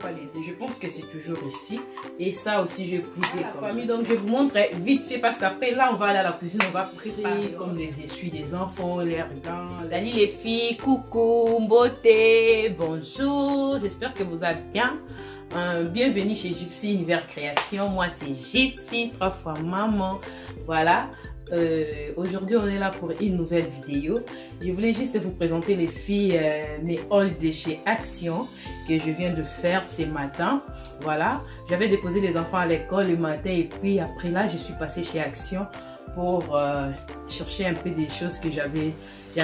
pas l'aider. Je pense que c'est toujours ici. Et ça aussi, j'ai pris la famille. Donc, je vous montre vite fait parce qu'après, là, on va aller à la cuisine. On va préparer comme les essuies des enfants, les gants. Salut les filles, coucou, beauté, bonjour. J'espère que vous allez bien. Bienvenue chez Gypsy Univers Création. Moi, c'est Gypsy, 3 fois maman. Voilà. Aujourd'hui on est là pour une nouvelle vidéo. Je voulais juste vous présenter les filles, mes hauls de chez Action que je viens de faire ce matin. Voilà, j'avais déposé les enfants à l'école le matin et puis après là je suis passée chez Action pour chercher un peu des choses que j'en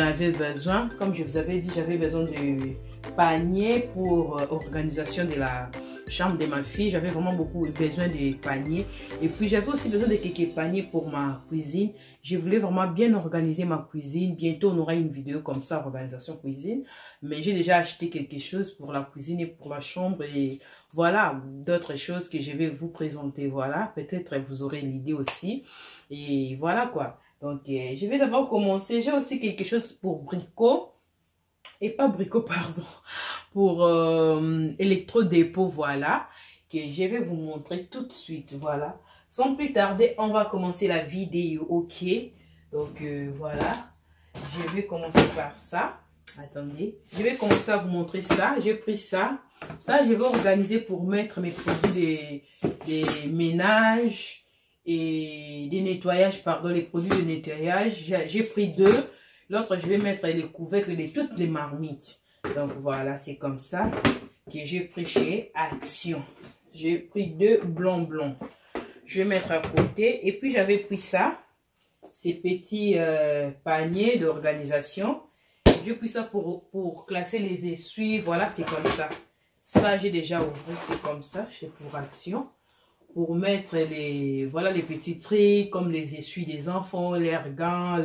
avais besoin. Comme je vous avais dit, j'avais besoin de paniers pour organisation de la chambre de ma fille. J'avais vraiment beaucoup besoin de paniers et puis j'avais aussi besoin de quelques paniers pour ma cuisine. Je voulais vraiment bien organiser ma cuisine. Bientôt on aura une vidéo comme ça, organisation cuisine, mais j'ai déjà acheté quelque chose pour la cuisine et pour la chambre et voilà d'autres choses que je vais vous présenter. Voilà, peut-être vous aurez l'idée aussi et voilà quoi. Donc je vais d'abord commencer. J'ai aussi quelque chose pour Brico et pas Brico, pardon, pour électrodépôt, voilà, que je vais vous montrer tout de suite. Voilà, sans plus tarder, on va commencer la vidéo. Ok, donc voilà, je vais commencer par ça. Attendez, je vais commencer à vous montrer ça. J'ai pris ça, je vais organiser pour mettre mes produits des ménages et des nettoyages, pardon, les produits de nettoyage. J'ai pris 2. L'autre, je vais mettre les couvercles de toutes les marmites. Donc voilà, c'est comme ça que j'ai pris chez Action. J'ai pris 2 blancs. Je vais mettre à côté. Et puis j'avais pris ça, ces petits paniers d'organisation. J'ai pris ça pour classer les essuies. Voilà, c'est comme ça. Ça, j'ai déjà ouvert, c'est comme ça, c'est pour Action. Pour mettre les petits tri comme les essuies des enfants, leurs gants,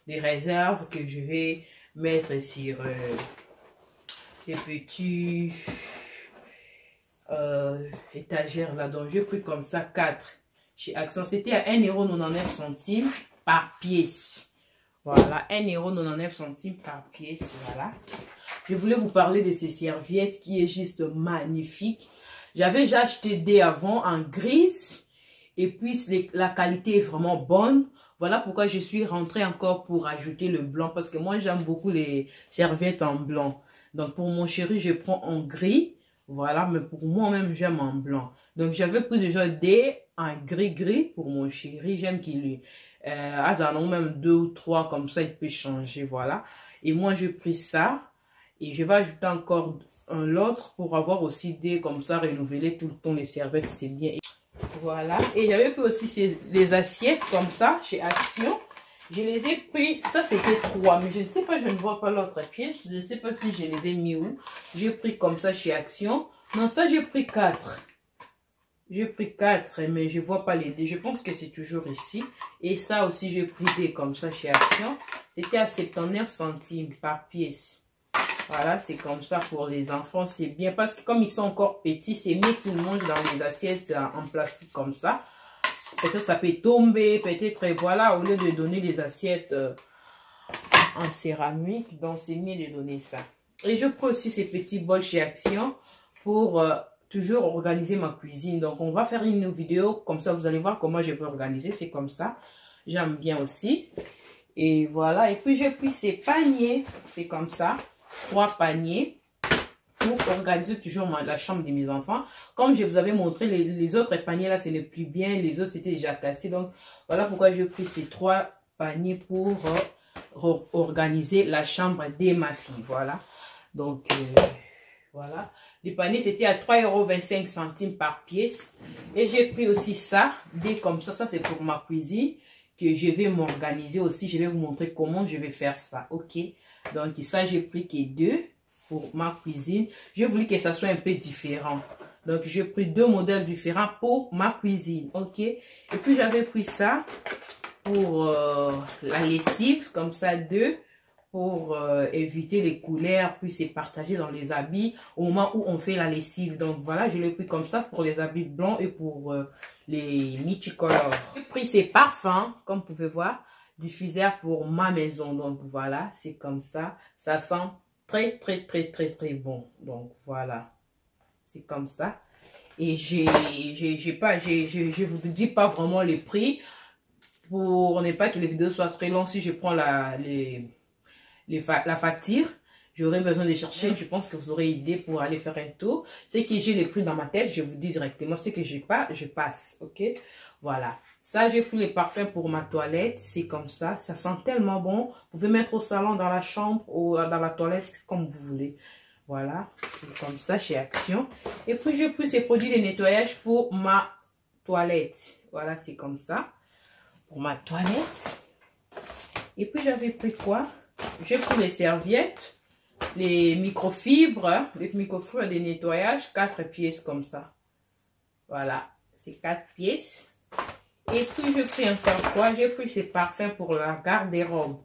des réserves que je vais mettre sur les petits étagères là. Donc j'ai pris comme ça 4 chez Action. C'était à 1,99 € par pièce. Voilà, 1,99 € par pièce. Voilà. Je voulais vous parler de ces serviettes qui est juste magnifique. J'avais déjà acheté des avant en grise et puis la qualité est vraiment bonne. Voilà pourquoi je suis rentrée encore pour ajouter le blanc. Parce que moi, j'aime beaucoup les serviettes en blanc. Donc, pour mon chéri, je prends en gris. Voilà, mais pour moi-même, j'aime en blanc. Donc, j'avais pris déjà des en gris pour mon chéri. J'aime qu'il lui... en ont même 2 ou 3, comme ça, il peut changer. Voilà. Et moi, j'ai pris ça. Et je vais ajouter encore l'autre pour avoir aussi des comme ça, renouveler tout le temps les serviettes. C'est bien. Voilà, et j'avais pris aussi les assiettes comme ça chez Action. Je les ai pris, ça c'était 3, mais je ne sais pas, je ne vois pas l'autre pièce. Je ne sais pas si je les ai mis où. J'ai pris comme ça chez Action. Non, ça j'ai pris 4. J'ai pris 4, mais je ne vois pas les deux. Je pense que c'est toujours ici. Et ça aussi j'ai pris des comme ça chez Action. C'était à 79 centimes par pièce. Voilà, c'est comme ça pour les enfants, c'est bien parce que comme ils sont encore petits, c'est mieux qu'ils mangent dans les assiettes en plastique comme ça. Peut-être ça peut tomber, peut-être, voilà, au lieu de donner les assiettes en céramique, donc c'est mieux de donner ça. Et je prends aussi ces petits bols chez Action pour toujours organiser ma cuisine. Donc on va faire une vidéo, comme ça vous allez voir comment je peux organiser, c'est comme ça. J'aime bien aussi. Et voilà, et puis j'ai pris ces paniers, c'est comme ça. 3 paniers pour organiser toujours la chambre de mes enfants. Comme je vous avais montré, les autres paniers là, c'est les plus bien. Les autres, c'était déjà cassé. Donc, voilà pourquoi j'ai pris ces 3 paniers pour organiser la chambre de ma fille. Voilà. Donc, voilà. Les paniers, c'était à 3,25 € par pièce. Et j'ai pris aussi ça, des comme ça. Ça, c'est pour ma cuisine que je vais m'organiser aussi. Je vais vous montrer comment je vais faire ça. Ok. Donc ça, j'ai pris que 2 pour ma cuisine. Je voulais que ça soit un peu différent. Donc j'ai pris 2 modèles différents pour ma cuisine. Ok. Et puis j'avais pris ça pour la lessive. Comme ça, 2 pour éviter les couleurs. Puis c'est partagé dans les habits au moment où on fait la lessive. Donc voilà, je l'ai pris comme ça pour les habits blancs et pour les multicolores. J'ai pris ces parfums, comme vous pouvez voir. Diffuseur pour ma maison. Donc voilà, c'est comme ça. Ça sent très bon. Donc voilà. C'est comme ça. Et je vous dis pas vraiment les prix pour ne pas que les vidéos soient très longues. Si je prends la facture, j'aurai besoin de chercher. Je pense que vous aurez idée pour aller faire un tour. Ce que j'ai les prix dans ma tête, je vous dis directement. Ce que j'ai pas, je passe. Ok? Voilà. Ça, j'ai pris les parfums pour ma toilette. C'est comme ça. Ça sent tellement bon. Vous pouvez mettre au salon, dans la chambre ou dans la toilette, comme vous voulez. Voilà, c'est comme ça chez Action. Et puis, j'ai pris ces produits de nettoyage pour ma toilette. Voilà, c'est comme ça. Pour ma toilette. Et puis, j'avais pris quoi? J'ai pris les serviettes, les microfibres de nettoyage, 4 pièces comme ça. Voilà, c'est 4 pièces. Et puis, j'ai pris encore quoi? J'ai pris ces parfums pour la garde-robe.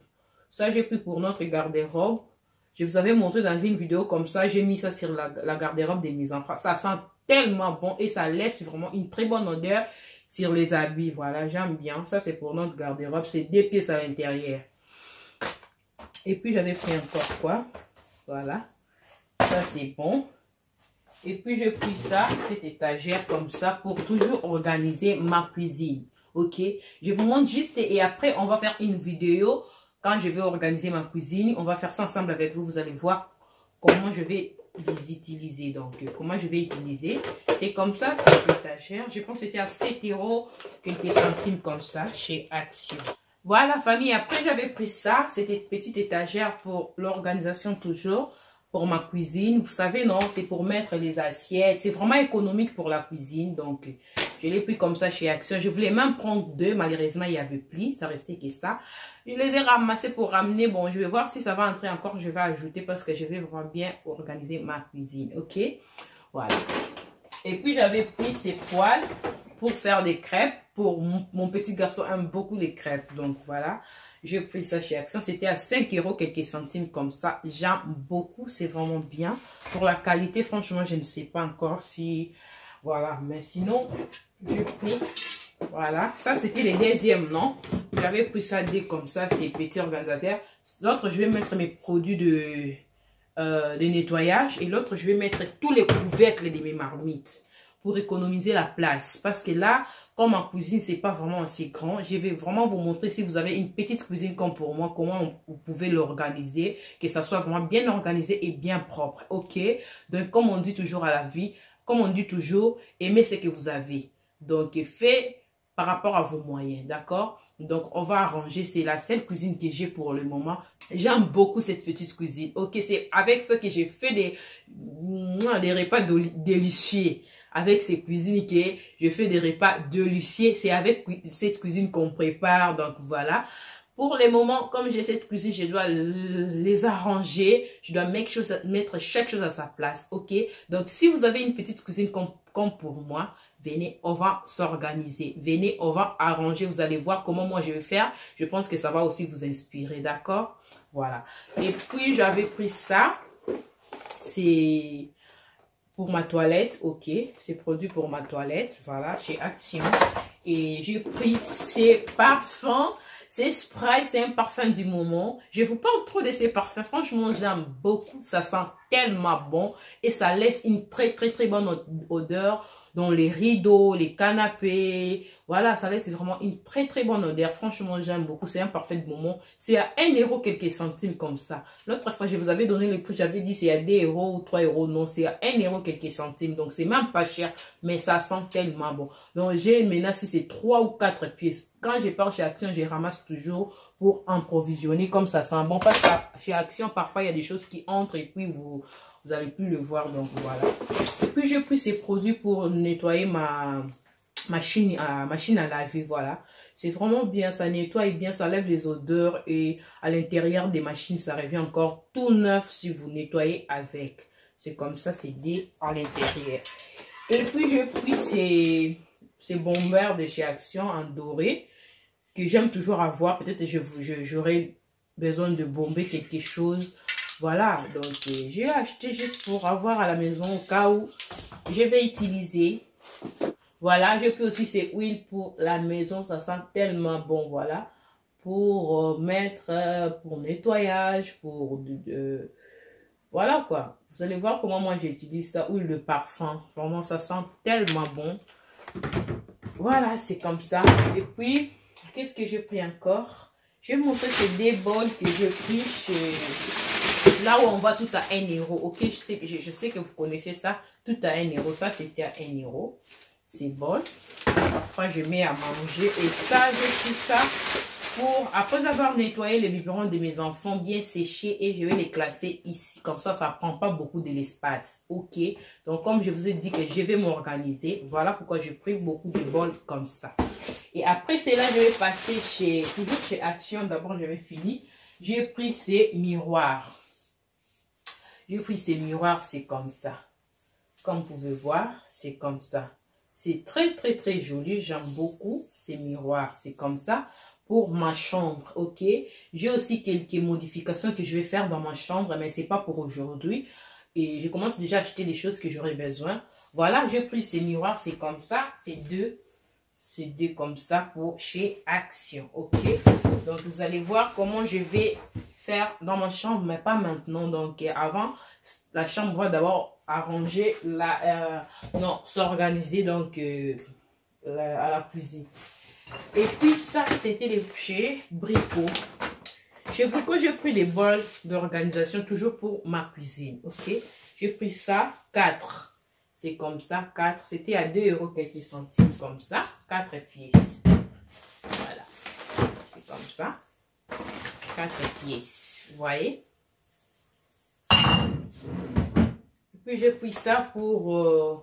Ça, j'ai pris pour notre garde-robe. Je vous avais montré dans une vidéo comme ça, j'ai mis ça sur la garde-robe de mes enfants. Ça sent tellement bon et ça laisse vraiment une très bonne odeur sur les habits. Voilà, j'aime bien. Ça, c'est pour notre garde-robe. C'est 2 pièces à l'intérieur. Et puis, j'avais pris encore quoi? Voilà. Ça, c'est bon. Et puis, j'ai pris ça, cette étagère comme ça, pour toujours organiser ma cuisine. Ok? Je vous montre juste et après, on va faire une vidéo. Quand je vais organiser ma cuisine, on va faire ça ensemble avec vous. Vous allez voir comment je vais les utiliser. Donc, comment je vais utiliser. C'est comme ça, cette étagère. Je pense que c'était à 7 € quelques centimes comme ça, chez Action. Voilà, famille. Après, j'avais pris ça. C'était une petite étagère pour l'organisation toujours. Pour ma cuisine. Vous savez, non, c'est pour mettre les assiettes. C'est vraiment économique pour la cuisine. Donc, je l'ai pris comme ça chez Action. Je voulais même prendre 2. Malheureusement, il n'y avait plus. Ça restait que ça. Je les ai ramassés pour ramener. Bon, je vais voir si ça va entrer encore. Je vais ajouter parce que je vais vraiment bien organiser ma cuisine. Ok? Voilà. Et puis, j'avais pris ces poêles pour faire des crêpes. Pour mon petit garçon aime beaucoup les crêpes. Donc, voilà. J'ai pris ça chez Action. C'était à 5 € quelques centimes comme ça. J'aime beaucoup. C'est vraiment bien. Pour la qualité, franchement, je ne sais pas encore si... Voilà. Mais sinon, j'ai pris... Voilà. Ça, c'était les deuxièmes, non? J'avais pris ça dès comme ça. C'est petit organisateur. L'autre, je vais mettre mes produits de nettoyage. Et l'autre, je vais mettre tous les couvercles de mes marmites. Pour économiser la place. Parce que là, comme ma cuisine, c'est pas vraiment assez grand, je vais vraiment vous montrer si vous avez une petite cuisine comme pour moi, comment vous pouvez l'organiser, que ça soit vraiment bien organisé et bien propre. Ok? Donc, comme on dit toujours à la vie, comme on dit toujours, aimez ce que vous avez. Donc, faites par rapport à vos moyens. D'accord? Donc, on va arranger. C'est la seule cuisine que j'ai pour le moment. J'aime beaucoup cette petite cuisine. Ok? C'est avec ça que j'ai fait des repas délicieux. Avec ces cuisines que je fais des repas délicieux. C'est avec cette cuisine qu'on prépare. Donc, voilà. Pour le moment, comme j'ai cette cuisine, je dois les arranger. Je dois mettre chaque chose à sa place. Ok? Donc, si vous avez une petite cuisine comme pour moi, venez, on va s'organiser. Venez, on va arranger. Vous allez voir comment moi je vais faire. Je pense que ça va aussi vous inspirer. D'accord? Voilà. Et puis, j'avais pris ça. C'est... pour ma toilette, ok, c'est produit pour ma toilette, voilà, chez Action. Et j'ai pris ces parfums, ces sprays, c'est un parfum du moment. Je vous parle trop de ces parfums, franchement, j'aime beaucoup, ça sent tellement bon et ça laisse une très bonne odeur dans les rideaux, les canapés. Voilà, ça laisse vraiment une très bonne odeur. Franchement, j'aime beaucoup. C'est un parfait de moment. C'est à 1 € quelques centimes comme ça. L'autre fois, je vous avais donné le prix. J'avais dit c'est à 2 € ou 3 €. Non, c'est à 1 € quelques centimes. Donc, c'est même pas cher. Mais ça sent tellement bon. Donc, j'ai maintenant si c'est 3 ou 4 pièces. Quand je pars chez Action, je ramasse toujours pour en provisionner. Comme ça sent bon. Parce que chez Action, parfois, il y a des choses qui entrent et puis vous avez pu le voir. Donc, voilà. Et puis, j'ai pris ces produits pour nettoyer ma machine à laver. Voilà. C'est vraiment bien. Ça nettoie bien. Ça lève les odeurs. Et à l'intérieur des machines, ça revient encore tout neuf si vous nettoyez avec. C'est comme ça. C'est dit à l'intérieur. Et puis, j'ai pris ces bombeurs de chez Action en doré que j'aime toujours avoir. Peut-être j'aurai besoin de bomber quelque chose. Voilà, donc j'ai acheté juste pour avoir à la maison au cas où je vais utiliser. Voilà, j'ai pris aussi ces huiles pour la maison, ça sent tellement bon, voilà. Pour mettre, pour nettoyage, pour... voilà quoi. Vous allez voir comment moi j'utilise ça. Huile de parfum. Vraiment, ça sent tellement bon. Voilà, c'est comme ça. Et puis, qu'est-ce que j'ai pris encore? Je vais vous montrer ces deux bols que j'ai pris chez... Là où on voit tout à 1 euro. Ok, je sais que vous connaissez ça. Tout à 1 euro. Ça, c'était à 1 euro. Ces bols. Parfois, je mets à manger. Et ça, j'ai pris ça pour... Après avoir nettoyé les biberons de mes enfants, bien séchés. Et je vais les classer ici. Comme ça, ça ne prend pas beaucoup de l'espace. Ok. Donc, comme je vous ai dit que je vais m'organiser. Voilà pourquoi j'ai pris beaucoup de bols comme ça. Et après cela, je vais passer toujours chez Action. D'abord, je vais finir. J'ai pris ces miroirs. J'ai pris ces miroirs, c'est comme ça. Comme vous pouvez voir, c'est comme ça. C'est très, très, très joli. J'aime beaucoup ces miroirs. C'est comme ça pour ma chambre, ok? J'ai aussi quelques modifications que je vais faire dans ma chambre, mais c'est pas pour aujourd'hui. Et je commence déjà à acheter les choses que j'aurai besoin. Voilà, j'ai pris ces miroirs, c'est comme ça. C'est deux comme ça pour chez Action, ok? Donc, vous allez voir comment je vais faire dans ma chambre, mais pas maintenant. Donc, avant, la chambre va d'abord arranger, s'organiser donc à la cuisine. Et puis, ça, c'était les chez Brico. Chez Brico, j'ai pris des bols d'organisation toujours pour ma cuisine, ok? J'ai pris ça, 4. C'est comme ça, 4. C'était à 2 euros quelques centimes, comme ça. 4 pièces. Voilà. C'est comme ça. 4 pièces. Vous voyez? Et puis, j'ai pris ça pour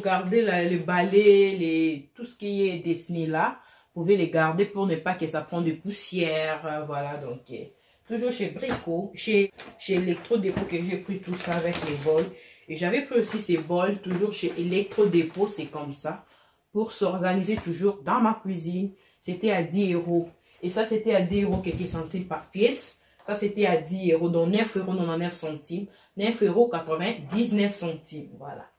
garder le balai, tout ce qui est dessiné là. Vous pouvez les garder pour ne pas que ça prenne de poussière. Voilà, donc... toujours chez Brico, chez Electro-Dépôt que j'ai pris tout ça avec les bols. Et j'avais pris aussi ces bols, toujours chez Electro-Dépôt, c'est comme ça. Pour s'organiser toujours dans ma cuisine. C'était à 10 euros. Et ça, c'était à 10 euros quelques centimes par pièce. Ça, c'était à 10 euros, donc 9,99 €. 9,99 €. Voilà.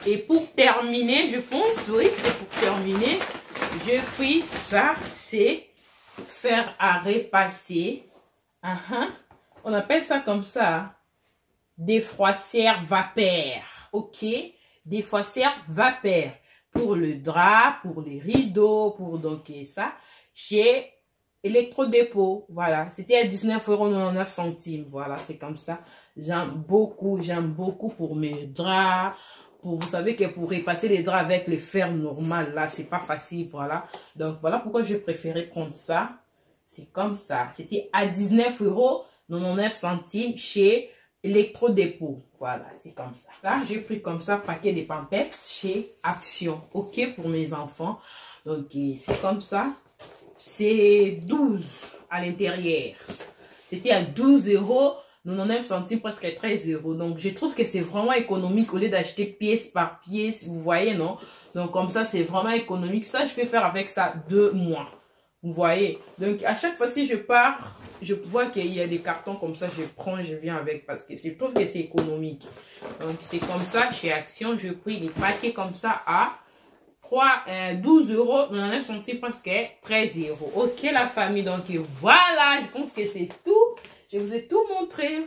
Et pour terminer, je pense, oui, c'est pour terminer, j'ai pris ça, c'est fer à repasser. On appelle ça comme ça. Défroisseur vapeur. Ok? Défroisseur vapeur. Pour le drap, pour les rideaux, pour donc ça. Chez Electro-Dépôt. Voilà. C'était à 19,99 €. Voilà, c'est comme ça. J'aime beaucoup pour mes draps. Vous savez que pour repasser les draps avec le fer normal, là, c'est pas facile, voilà. Donc, voilà pourquoi j'ai préféré prendre ça. C'est comme ça. C'était à 19,99 € chez Electro-Dépôt. Voilà, c'est comme ça. Là, j'ai pris comme ça paquet de Pampers chez Action. Ok, pour mes enfants. Donc, c'est comme ça. C'est 12 à l'intérieur. C'était à 12,99 €, presque 13 €. Donc, je trouve que c'est vraiment économique au lieu d'acheter pièce par pièce. Vous voyez, non? Donc, comme ça, c'est vraiment économique. Ça, je peux faire avec ça 2 mois. Vous voyez? Donc, à chaque fois, si je pars, je vois qu'il y a des cartons comme ça, je prends, je viens avec parce que je trouve que c'est économique. Donc, c'est comme ça. Chez Action, je pris des paquets comme ça à 12,99 €, presque 13 €. Ok, la famille. Donc, voilà. Je pense que c'est tout. Je vous ai tout montré.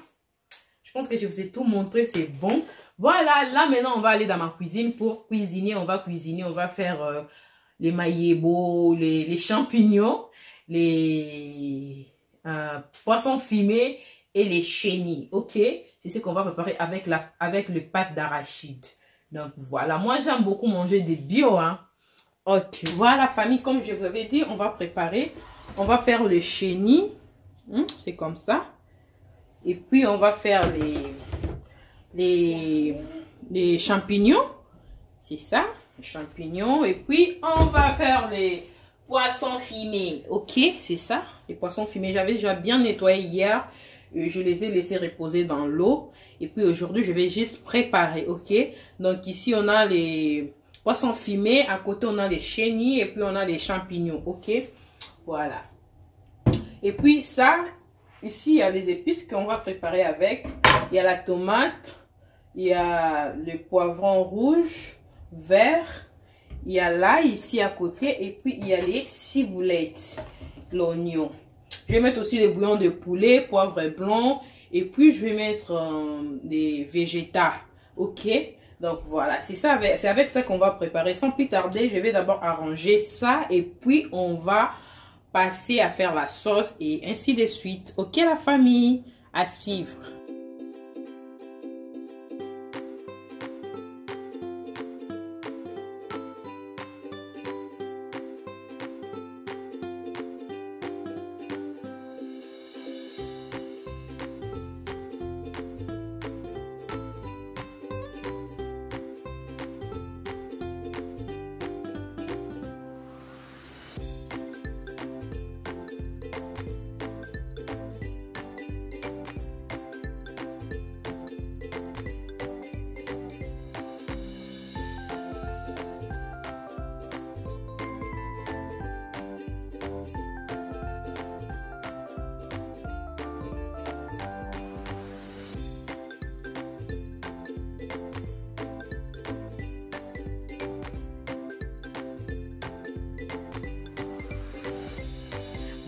Je pense que je vous ai tout montré. C'est bon. Voilà. Là, maintenant, on va aller dans ma cuisine pour cuisiner. On va cuisiner. On va faire les maïebo, les champignons, les poissons fumés et les chenilles. Ok. C'est ce qu'on va préparer avec le pâte d'arachide. Donc, voilà. Moi, j'aime beaucoup manger des bio. Hein. Ok. Voilà, famille. Comme je vous avais dit, on va préparer. On va faire le chenille. C'est comme ça. Et puis, on va faire les champignons. C'est ça, les champignons. Et puis, on va faire les poissons fumés. Ok, c'est ça, les poissons fumés. J'avais déjà bien nettoyé hier. Je les ai laissés reposer dans l'eau. Et puis, aujourd'hui, je vais juste préparer. Ok, donc ici, on a les poissons fumés. À côté, on a les chenilles. Et puis, on a les champignons. Ok, voilà. Et puis, ça... Ici, il y a les épices qu'on va préparer avec. Il y a la tomate, il y a le poivron rouge, vert, il y a l'ail ici à côté et puis il y a les ciboulettes, l'oignon. Je vais mettre aussi les bouillons de poulet, poivre blanc. Et puis, je vais mettre des végétas. Ok? Donc, voilà. C'est avec ça qu'on va préparer. Sans plus tarder, je vais d'abord arranger ça. Et puis, on va passer à faire la sauce et ainsi de suite. Ok, la famille? À suivre.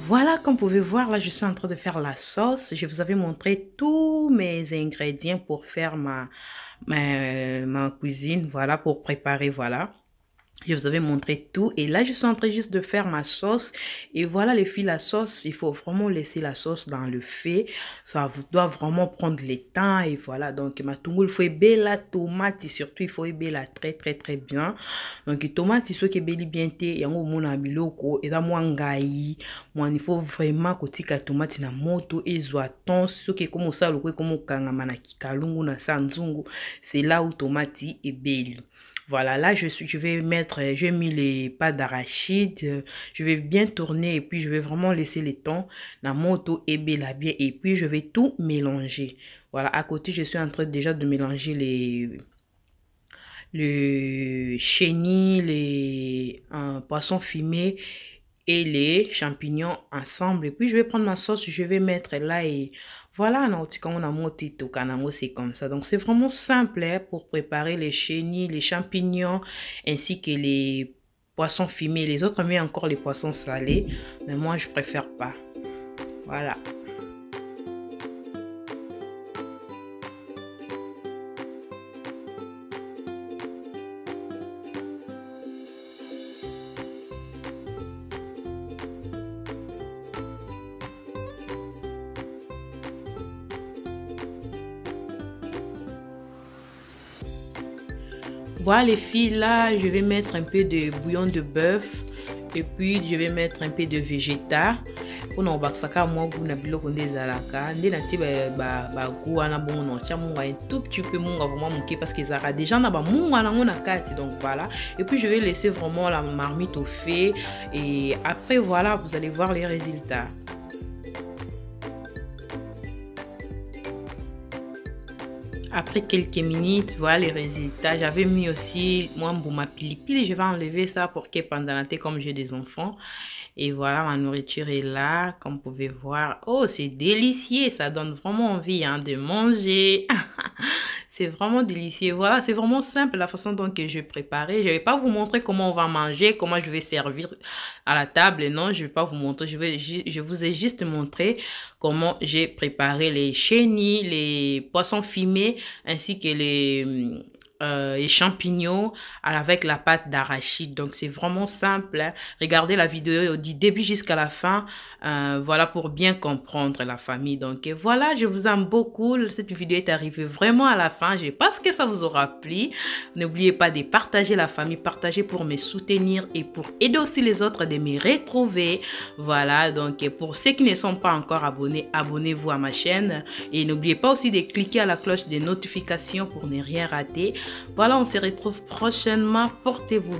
Voilà, comme vous pouvez voir, là, je suis en train de faire la sauce. Je vous avais montré tous mes ingrédients pour faire ma cuisine. Voilà, pour préparer, voilà. Je vous avais montré tout et là je suis en train juste de faire ma sauce et voilà les filles, la sauce, il faut vraiment laisser la sauce dans le feu, ça doit vraiment prendre le temps et voilà. Donc ma tungulu, il faut aimer la tomate et surtout il faut aimer la très bien. Donc tomate, ce qui est bien té yango mona biloko et da mwangai moi il faut vraiment kotika tomate na moto et zoaton ce qui est comme ça le comme kanga manaki kalungu na sanzungu, c'est là où tomate est belle. Voilà, là j'ai mis les pâtes d'arachide, je vais bien tourner et puis je vais vraiment laisser le temps dans moto et bien et puis je vais tout mélanger. Voilà, à côté je suis en train déjà de mélanger le chenille, les poissons fumés et les champignons ensemble. Et puis je vais prendre ma sauce, je vais mettre là et voilà, c'est comme ça. Donc c'est vraiment simple hein, pour préparer les chenilles, les champignons ainsi que les poissons fumés. Les autres mettent encore les poissons salés, mais moi je préfère pas. Voilà. Voilà les filles, là je vais mettre un peu de bouillon de bœuf et puis je vais mettre un peu de végéta. On a bakasaka moi goût na biloko ndezalaka ndé na ti ba goût na bon non tia munga un tout petit peu munga vraiment moké parce que zara déjà na ba munga na ngona kati donc voilà. Et puis je vais laisser vraiment la marmite au feu et après voilà vous allez voir les résultats. Après quelques minutes, voilà les résultats. J'avais mis aussi moi ma pilipili. Je vais enlever ça pour que pendant la thé comme j'ai des enfants. Et voilà, ma nourriture est là, comme vous pouvez voir. Oh, c'est délicieux. Ça donne vraiment envie hein, de manger. C'est vraiment délicieux. Voilà, c'est vraiment simple la façon dont je vais préparer. Je ne vais pas vous montrer comment on va manger, comment je vais servir à la table. Non, je ne vais pas vous montrer. Je vous ai juste montré comment j'ai préparé les chenilles, les poissons fumés, ainsi que les champignons avec la pâte d'arachide. Donc c'est vraiment simple hein. Regardez la vidéo du début jusqu'à la fin voilà pour bien comprendre la famille. Donc voilà, je vous aime beaucoup. Cette vidéo est arrivée vraiment à la fin. Je pense que ça vous aura plu. N'oubliez pas de partager la famille, partager pour me soutenir et pour aider aussi les autres de me retrouver. Voilà, donc pour ceux qui ne sont pas encore abonnés, abonnez-vous à ma chaîne et n'oubliez pas aussi de cliquer à la cloche des notifications pour ne rien rater. Voilà, on se retrouve prochainement. Portez-vous